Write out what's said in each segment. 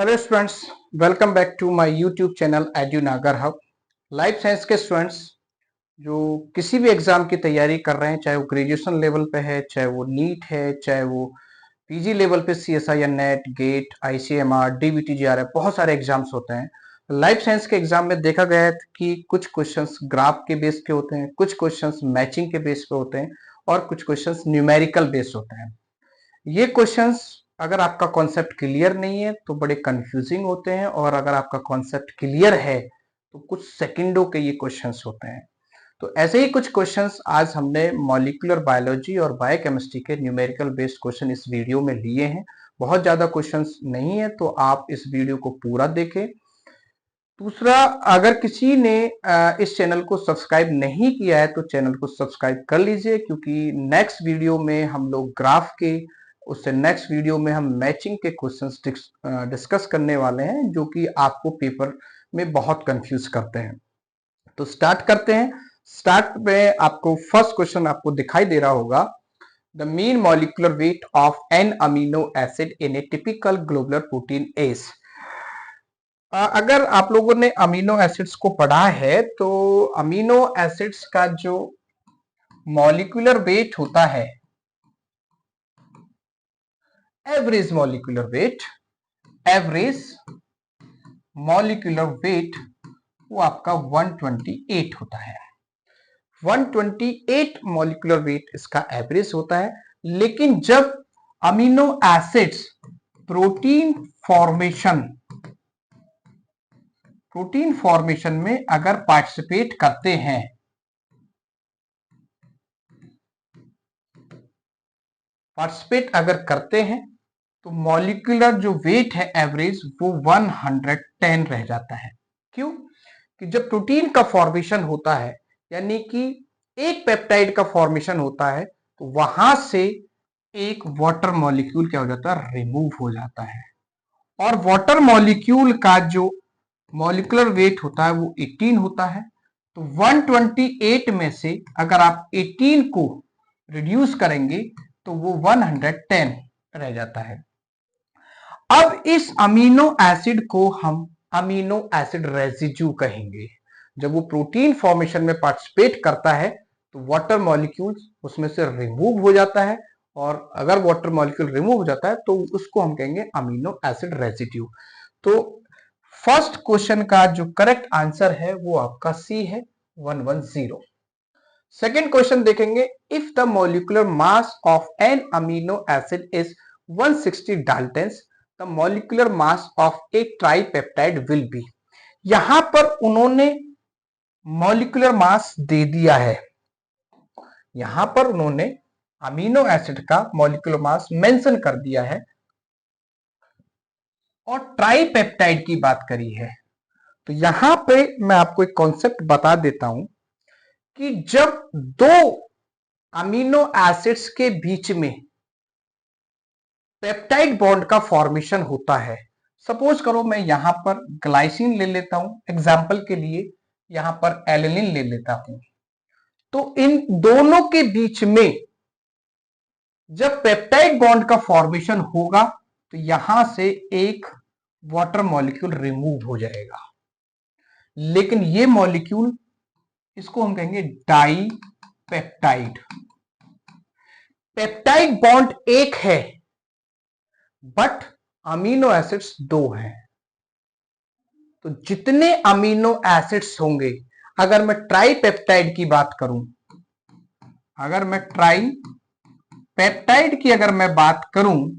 Hello students, welcome back to my YouTube channel Edunagar hub. Life science के students जो किसी भी एग्जाम की तैयारी कर रहे हैं, चाहे वो ग्रेजुएशन लेवल पे है, चाहे वो नीट है, चाहे वो पीजी लेवल पे सीएसआई या NET, GATE, ICMR, DBT, JRF, बहुत सारे एग्जाम्स होते हैं। लाइफ साइंस के एग्जाम में देखा गया है कि कुछ क्वेश्चंस ग्राफ के बेस पे होते हैं, कुछ क्वेश्चंस मैचिंग के बेस पे होते हैं और कुछ क्वेश्चंस न्यूमेरिकल बेस होते हैं। ये क्वेश्चंस अगर आपका कॉन्सेप्ट क्लियर नहीं है तो बड़े कंफ्यूजिंग होते हैं, और अगर आपका कॉन्सेप्ट क्लियर है तो कुछ सेकंडों के ये क्वेश्चंस होते हैं। तो ऐसे ही कुछ क्वेश्चंस आज हमने मॉलिक्यूलर बायोलॉजी और बायोकेमिस्ट्री के न्यूमेरिकल बेस्ड क्वेश्चन इस वीडियो में लिए हैं। बहुत ज्यादा क्वेश्चंस नहीं है, तो आप इस वीडियो को पूरा देखें। दूसरा, अगर किसी ने इस चैनल को सब्सक्राइब नहीं किया है तो चैनल को सब्सक्राइब कर लीजिए, क्योंकि नेक्स्ट वीडियो में हम लोग ग्राफ के, उससे नेक्स्ट वीडियो में हम मैचिंग के क्वेश्चंस डिस्कस करने वाले हैं, जो कि आपको पेपर में बहुत कंफ्यूज करते हैं। तो स्टार्ट करते हैं। स्टार्ट में आपको फर्स्ट क्वेश्चन आपको दिखाई दे रहा होगा, the mean molecular weight of an amino acid in a typical globular protein is. अगर आप लोगों ने अमीनो एसिड्स को पढ़ा है तो अमीनो एसिड्स का जो मॉलिक्यूलर वेट होता है, average molecular weight, average molecular weight वो आपका 128 होता है। 128 मॉलिक्यूलर वेट इसका एवरेज होता है। लेकिन जब अमीनो एसिड्स प्रोटीन फॉर्मेशन में अगर पार्टिसिपेट करते हैं, तो मॉलिक्यूलर जो वेट है एवरेज वो 110 रह जाता है। क्यों? कि जब प्रोटीन का फॉर्मेशन होता है, यानी कि एक पेप्टाइड का फॉर्मेशन होता है, तो वहां से एक वाटर मॉलिक्यूल क्या हो जाता है, रिमूव हो जाता है। और वाटर मॉलिक्यूल का जो मॉलिक्यूलर वेट होता है वो 18 होता है। तो 128 में से अगर आप 18 को रिड्यूस करेंगे तो वो 110 रह जाता है। अब इस अमीनो एसिड को हम अमीनो एसिड रेजिड्यू कहेंगे। जब वो प्रोटीन फॉर्मेशन में पार्टिसिपेट करता है तो वाटर मॉलिक्यूल उसमें से रिमूव हो जाता है, और अगर वाटर मॉलिक्यूल रिमूव हो जाता है तो उसको हम कहेंगे अमीनो एसिड रेजिड्यू। तो फर्स्ट क्वेश्चन का जो करेक्ट आंसर है वो आपका सी है, 110। सेकेंड क्वेश्चन देखेंगे, if the molecular mass of an amino acid is 160 daltons, the molecular mass of a tripeptide will be. यहां पर उन्होंने मॉलिक्यूलर मास दे दिया है, यहां पर उन्होंने अमीनो एसिड का मॉलिक्यूलर मास मेंशन कर दिया है और ट्राइपेप्टाइड की बात करी है। तो यहां पे मैं आपको एक कॉन्सेप्ट बता देता हूं कि जब दो अमीनो एसिड्स के बीच में पेप्टाइड बॉन्ड का फॉर्मेशन होता है, सपोज करो मैं यहां पर ग्लाइसिन ले लेता हूं, एग्जांपल के लिए यहां पर एलेनिन ले लेता हूं, तो इन दोनों के बीच में जब पेप्टाइड बॉन्ड का फॉर्मेशन होगा तो यहां से एक वाटर मॉलिक्यूल रिमूव हो जाएगा। लेकिन ये मॉलिक्यूल, इसको हम कहेंगे डाई पेप्टाइड। पेप्टाइड बॉन्ड एक है बट अमीनो एसिड्स दो हैं। तो जितने अमीनो एसिड्स होंगे, अगर मैं ट्राइपेप्टाइड की बात करूं, अगर मैं ट्राइपेप्टाइड की अगर मैं बात करूं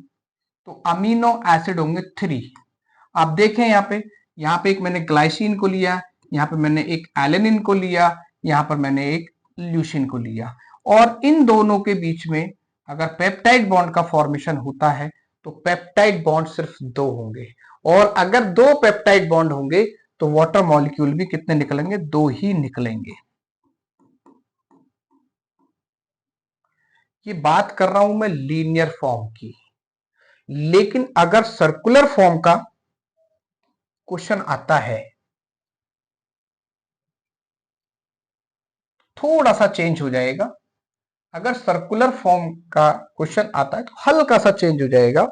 तो अमीनो एसिड होंगे 3। आप देखें यहां पे एक मैंने ग्लाइसिन को लिया, यहां पे मैंने एक एलेनिन को लिया, यहां पर मैंने एक ल्यूसिन को लिया, और इन दोनों के बीच में अगर पेप्टाइड बॉन्ड का फॉर्मेशन होता है तो पेप्टाइड बॉन्ड सिर्फ दो होंगे, और अगर दो पेप्टाइड बॉन्ड होंगे तो वाटर मॉलिक्यूल भी कितने निकलेंगे, दो ही निकलेंगे। ये बात कर रहा हूं मैं लीनियर फॉर्म की, लेकिन अगर सर्कुलर फॉर्म का क्वेश्चन आता है थोड़ा सा चेंज हो जाएगा। अगर सर्कुलर फॉर्म का क्वेश्चन आता है तो हल्का सा चेंज हो जाएगा।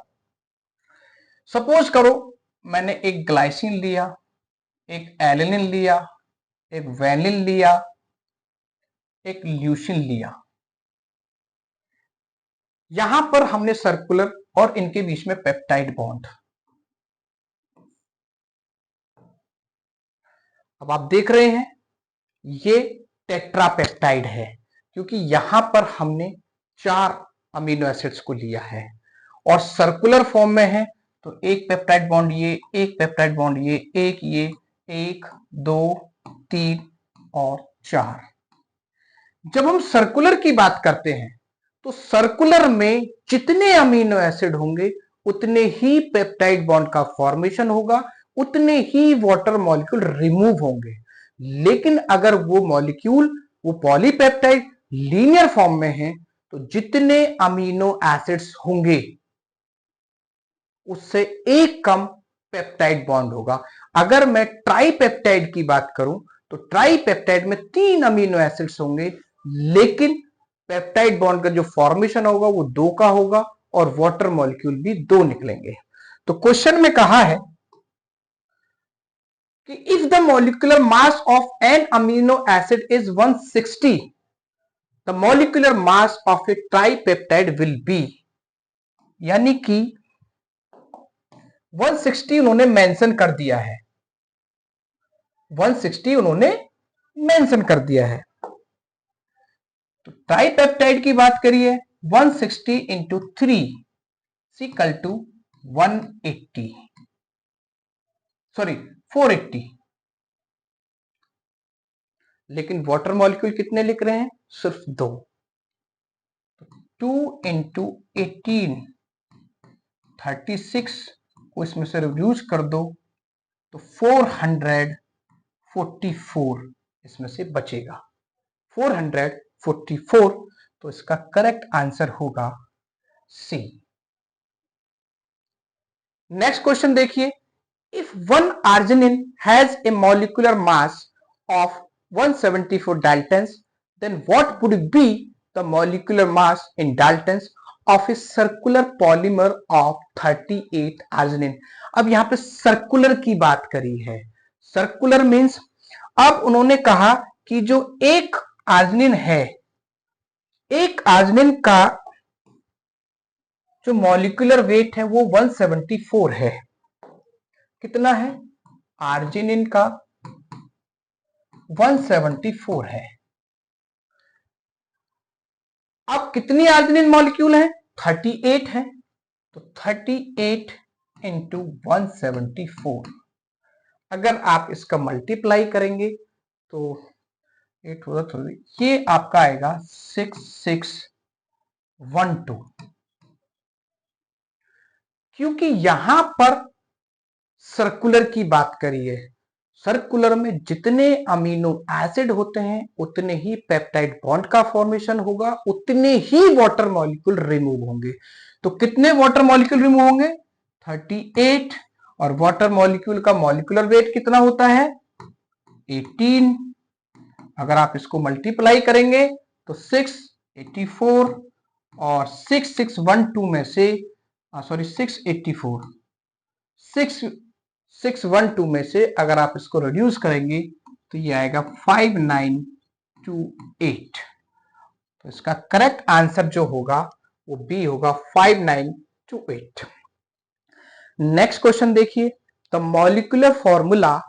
सपोज करो मैंने एक ग्लाइसिन लिया, एक एलिनिन लिया, एक वेनिन लिया, एक ल्यूसिन लिया। यहां पर हमने सर्कुलर और इनके बीच में पेप्टाइड बॉन्ड। अब आप देख रहे हैं ये टेट्रापेप्टाइड है, क्योंकि यहां पर हमने 4 अमीनो एसिड्स को लिया है और सर्कुलर फॉर्म में है, तो एक पेप्टाइड बॉन्ड ये, एक पेप्टाइड बॉन्ड ये, 1 2 3 और 4। जब हम सर्कुलर की बात करते हैं तो सर्कुलर में जितने अमीनो एसिड होंगे उतने ही पेप्टाइड बॉन्ड का फॉर्मेशन होगा, उतने ही वाटर मॉलिक्यूल रिमूव होंगे। लेकिन अगर वो मॉलिक्यूल, वो पॉलीपेप्टाइड लीनियर फॉर्म में है, तो जितने अमीनो एसिड्स होंगे उससे एक कम पेप्टाइड बॉन्ड होगा। अगर मैं ट्राइपेप्टाइड की बात करूं तो ट्राइपेप्टाइड में 3 अमीनो एसिड्स होंगे, लेकिन पेप्टाइड बॉन्ड का जो फॉर्मेशन होगा वो 2 का होगा और वाटर मॉलिक्यूल भी 2 निकलेंगे। तो क्वेश्चन में कहा है कि if the molecular mass of an amino acid is 160, the molecular mass of a tripeptide will be, यानी कि 160 उन्होंने मेंशन कर दिया है, 160 उन्होंने मेंशन कर दिया है। तो ट्राइपेप्टाइड की बात करिए, 160 इंटू 3 इक्वल टू 180, सॉरी 480। लेकिन वाटर मॉलिक्यूल कितने लिख रहे हैं? सिर्फ 2। 2 इंटू 18, 36 को इसमें से रिड्यूस कर दो तो 444 इसमें से बचेगा, 444। तो इसका करेक्ट आंसर होगा सी। नेक्स्ट क्वेश्चन देखिए, if one arginine has a molecular mass of 174 daltons, then what would be the molecular mass in daltons of a circular polymer of 38 arginine. अब यहां पे सर्कुलर की बात करी है, सर्कुलर मींस अब उन्होंने कहा कि जो एक आर्जिनिन है, एक आर्जिनिन का जो मॉलिक्यूलर वेट है वो 174 है। कितना है? आर्जिनिन का 174 है। अब कितनी आर्जिनिन मॉलिक्यूल है? 38 है। तो 38 इंटू 174, अगर आप इसका मल्टीप्लाई करेंगे तो 8 होगा, थोड़ी ये आपका आएगा 6612। क्योंकि यहां पर सर्कुलर की बात करी है, सर्कुलर में जितने अमीनो एसिड होते हैं उतने ही पेप्टाइड बॉन्ड का फॉर्मेशन होगा, उतने ही वाटर मॉलिक्यूल रिमूव होंगे। तो कितने वाटर मॉलिक्यूल रिमूव होंगे? 38। और वाटर मॉलिक्यूल का मॉलिक्यूलर वेट कितना होता है? 18। अगर आप इसको मल्टीप्लाई करेंगे तो 684 और 6612 में से, सॉरी 684, 612 में से अगर आप इसको रिड्यूस करेंगे तो ये आएगा 5928। तो इसका करेक्ट आंसर जो होगा वो बी होगा, 5928। नेक्स्ट क्वेश्चन देखिए, the molecular formula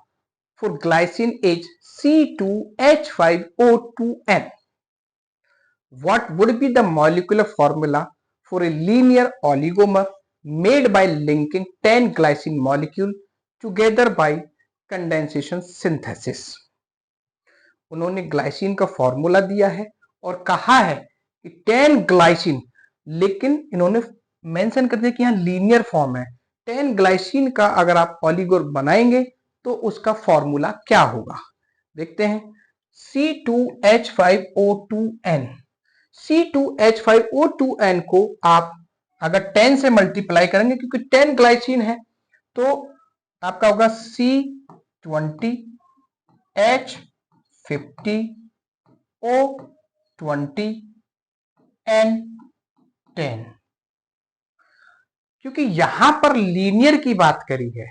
for glycine is C2H5O2N. What would be the molecular formula for a linear oligomer made by linking 10 glycine molecule together by condensation synthesis? उन्होंने glycine का formula दिया है और कहा है कि 10 ग्लाइसिन, लेकिन इन्होंने मेंशन कर दिया कि यहां लीनियर फॉर्म है। 10 ग्लाइसिन का अगर आप ऑलिगोर बनाएंगे तो उसका फॉर्मूला क्या होगा, देखते हैं। C2H5O2N, C2H5O2N को आप अगर 10 से मल्टीप्लाई करेंगे, क्योंकि 10 ग्लाइसिन है, तो आपका होगा C20H50O20N10। क्योंकि यहां पर लीनियर की बात करी है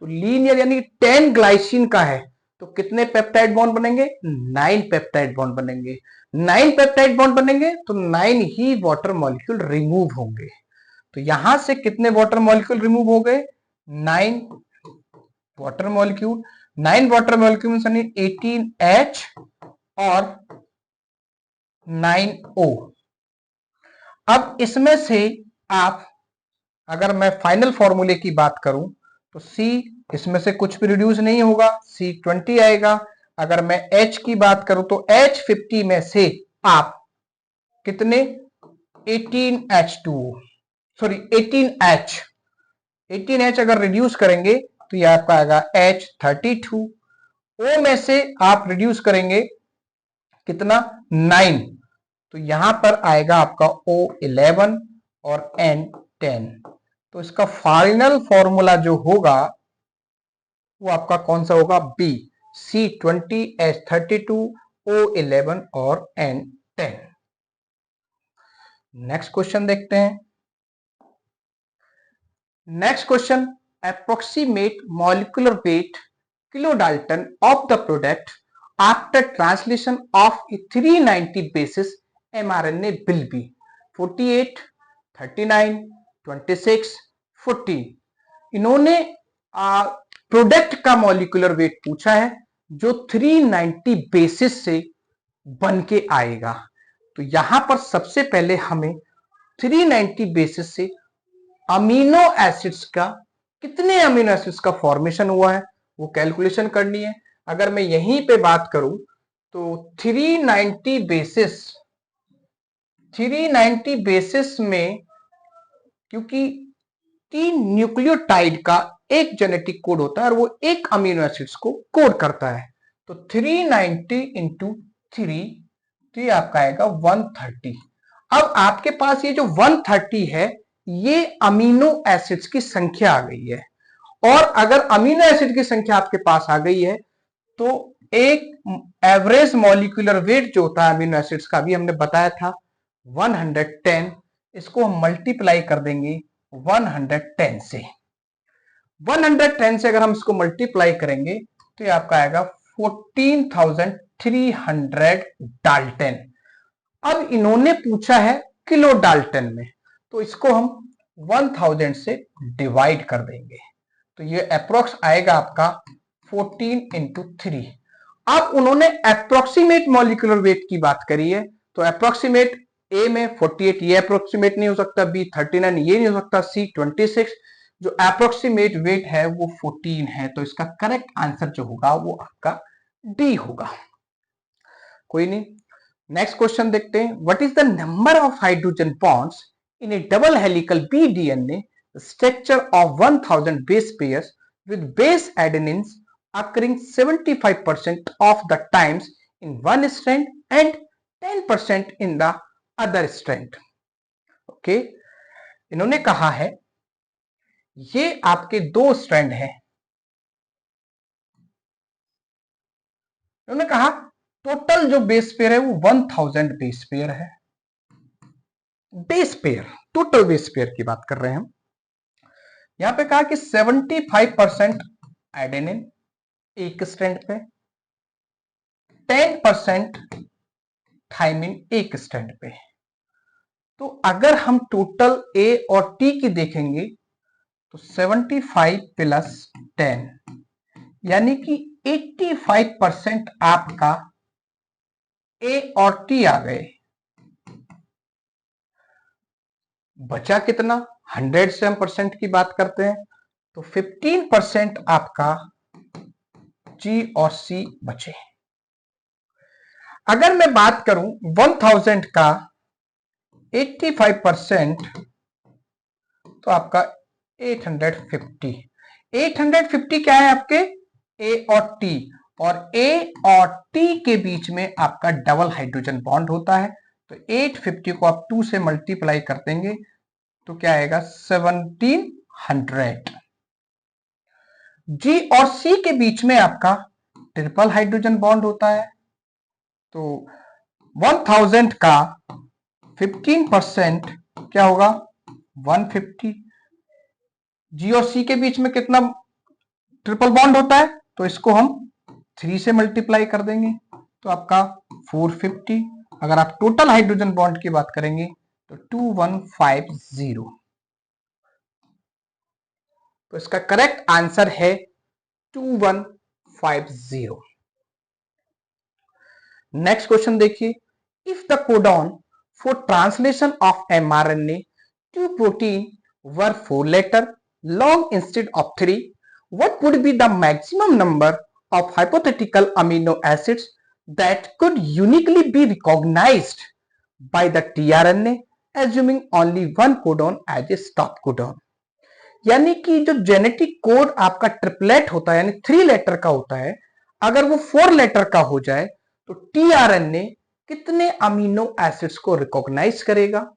तो लीनियर यानी 10 ग्लाइसिन का है तो कितने पेप्टाइड बॉन्ड बनेंगे? 9 पेप्टाइड बॉन्ड बनेंगे। 9 पेप्टाइड बॉन्ड बनेंगे तो 9 ही वाटर मॉलिक्यूल रिमूव होंगे। तो यहां से कितने वाटर मॉलिक्यूल रिमूव हो गए? 9 वाटर मॉलिक्यूल। 9 वाटर मॉलिक्यूल यानी 18H और 9O। अब इसमें से आप, अगर मैं फाइनल फॉर्मूले की बात करूं तो C इसमें से कुछ भी रिड्यूस नहीं होगा, C20 आएगा। अगर मैं H की बात करूं तो H50 में से आप कितने? 18H2O, सॉरी 18H अगर रिड्यूस करेंगे तो ये आपका आएगा H32। O में से आप रिड्यूस करेंगे कितना? 9, तो यहां पर आएगा आपका O11 और N10। तो इसका फाइनल फॉर्मूला जो होगा वो आपका कौन सा होगा? B, C20, H32, O11 और N10। नेक्स्ट क्वेश्चन देखते हैं। Next question, approximate molecular weight kilodalton of the product after translation of a 390 basis mRNA will be 48, 39, 26, 14। इन्होंने प्रोडक्ट का मॉलिक्यूलर वेट पूछा है जो 390 बेसिस से बन के आएगा। तो यहां पर सबसे पहले हमें 390 बेसिस से अमीनो एसिड्स का, कितने अमीनो एसिड्स का फॉर्मेशन हुआ है वो कैलकुलेशन करनी है। अगर मैं यहीं पे बात करूं तो 390 बेसिस में, क्योंकि 3 न्यूक्लियोटाइड का एक जेनेटिक कोड होता है और वो एक अमीनो एसिड्स को कोड करता है, तो 390 इंटू 3 तो ये आपका आएगा 130। अब आपके पास ये जो 130 है ये अमीनो एसिड्स की संख्या आ गई है, और अगर अमीनो एसिड की संख्या आपके पास आ गई है तो एक एवरेज मॉलिक्यूलर वेट जो होता है अमीनो एसिड्स का, भी हमने बताया था 110, इसको हम मल्टीप्लाई कर देंगे 110 से। 110 से अगर हम इसको मल्टीप्लाई करेंगे तो ये आपका आएगा 14,300 डाल्टन। अब इन्होंने पूछा है किलो डाल्टन में, तो इसको हम 1000 से डिवाइड कर देंगे, तो ये अप्रोक्स आएगा आपका 14 इंटू 3। अब उन्होंने अप्रोक्सीमेट मॉलिक्यूलर वेट की बात करी है, तो अप्रोक्सीमेट ए में 48 ये अप्रोक्सीमेट नहीं हो सकता, बी 39 ये नहीं हो सकता, सी 26, जो अप्रोक्सीमेट वेट है वो 14 है। तो इसका करेक्ट आंसर जो होगा वो आपका डी होगा। कोई नहीं, नेक्स्ट क्वेश्चन देखते हैं। What is the number of hydrogen bonds in a double helical B DNA structure of 1000 base pairs with base adenines occurring 75% of the times in one strand and 10% in the other strand। Okay, इन्होंने कहा है ये आपके 2 strand है, इन्होंने कहा total जो base pair है वो 1000 बेस पेयर है। Base pair, total base pair की बात कर रहे हैं हम। यहां पे कहा कि 75% एडेनिन एक स्ट्रैंड पे, 10% थाइमिन एक स्ट्रैंड पे। तो अगर हम टोटल ए और टी की देखेंगे तो 75 प्लस 10 यानी कि 85% आपका ए और टी आ गए। बचा कितना? 100 से हम परसेंट की बात करते हैं तो 15% आपका जी और सी बचे। अगर मैं बात करूं 1000 का 85% तो आपका 850 क्या है आपके? ए और टी, और ए और टी के बीच में आपका डबल हाइड्रोजन बॉन्ड होता है, तो 850 को आप 2 से मल्टीप्लाई कर देंगे तो क्या आएगा? 1700। जी और सी के बीच में आपका ट्रिपल हाइड्रोजन बॉन्ड होता है, तो 1000 का 15% क्या होगा? 150। जी और सी के बीच में कितना ट्रिपल बॉन्ड होता है तो इसको हम 3 से मल्टीप्लाई कर देंगे तो आपका 450। अगर आप टोटल हाइड्रोजन बॉन्ड की बात करेंगे तो 2150। तो इसका करेक्ट आंसर है 2150। नेक्स्ट क्वेश्चन देखिए, if the codon for translation of mRNA to protein were 4 letter long instead of 3, what would be the maximum number of hypothetical amino acids that could uniquely be recognized by the tRNA assuming only one codon as a stop codon? यानी कि जो genetic code आपका triplet होता है यानी 3 letter का होता है, अगर वो 4 लेटर का हो जाए तो टीआरएनए कितने अमीनो एसिड्स को रिकॉग्नाइज करेगा?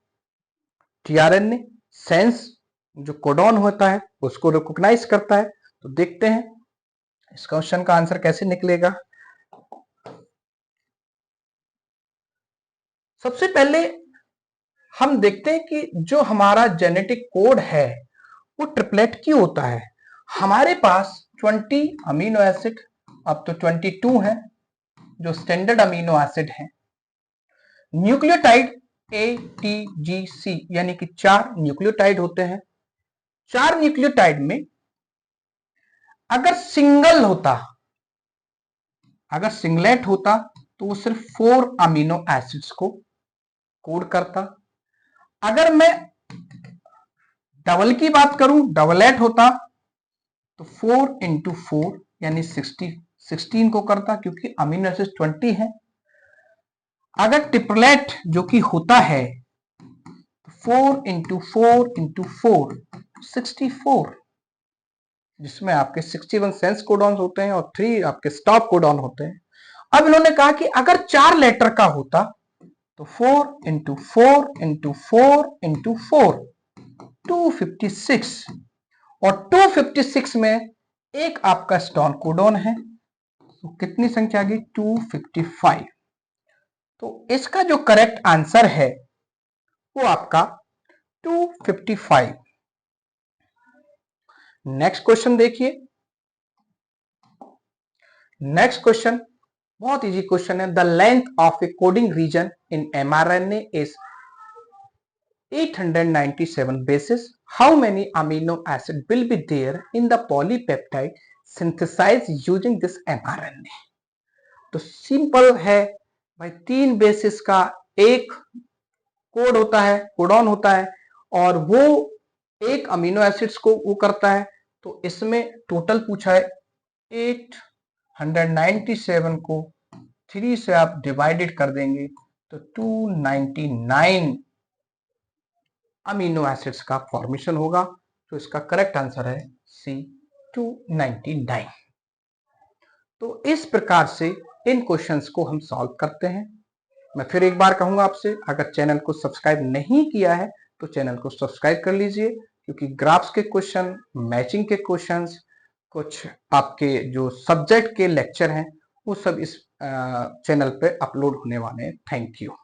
टीआरएनए सेंस जो कोडॉन होता है उसको रिकॉग्नाइज करता है। तो देखते हैं इस क्वेश्चन का आंसर कैसे निकलेगा। सबसे पहले हम देखते हैं कि जो हमारा जेनेटिक कोड है वो ट्रिपलेट क्यों होता है। हमारे पास 20 अमीनो एसिड, अब तो 22 है जो स्टैंडर्ड अमीनो एसिड है। न्यूक्लियोटाइड ATGC यानी कि 4 न्यूक्लियोटाइड होते हैं। 4 न्यूक्लियोटाइड में अगर सिंगल होता, अगर सिंगलेट होता तो वो सिर्फ 4 अमीनो एसिड्स को कोड करता। अगर मैं डबल की बात करूं, डबलेट होता तो 4 into 4 यानी 16 को करता क्योंकि अमीनो एसिड 20 है। अगर ट्रिपलेट जो कि होता है तो 4 into 4 into 4 64, जिसमें आपके 61 सेंस कोडॉन्स होते हैं और 3 आपके स्टॉप कोडॉन होते हैं। अब इन्होंने कहा कि अगर 4 लेटर का होता तो 4 into 4 into 4 into 4 256, और 256 में एक आपका स्टॉप कोडॉन है तो कितनी संख्या आ गई? 255। तो इसका जो करेक्ट आंसर है वो आपका 255। नेक्स्ट क्वेश्चन देखिए। नेक्स्ट क्वेश्चन बहुत इजी क्वेश्चन है। The length of A coding region in mRNA is 897 bases. How many amino acid will be there in the polypeptide synthesized using this mRNA? तो simple है भाई, 3 basis का एक code होता है, codon होता है, और वो एक अमीनो एसिड्स को वो करता है। तो इसमें टोटल पूछा है 897 को 3 से आप डिवाइडेड कर देंगे तो 299 अमीनो एसिड्स का फॉर्मेशन होगा। तो इसका करेक्ट आंसर है सी 299। तो इस प्रकार से इन क्वेश्चंस को हम सॉल्व करते हैं। मैं फिर एक बार कहूंगा आपसे, अगर चैनल को सब्सक्राइब नहीं किया है तो चैनल को सब्सक्राइब कर लीजिए, क्योंकि ग्राफ्स के क्वेश्चन, मैचिंग के क्वेश्चंस, कुछ आपके जो सब्जेक्ट के लेक्चर हैं वो सब इस चैनल पे अपलोड होने वाले हैं। Thank you.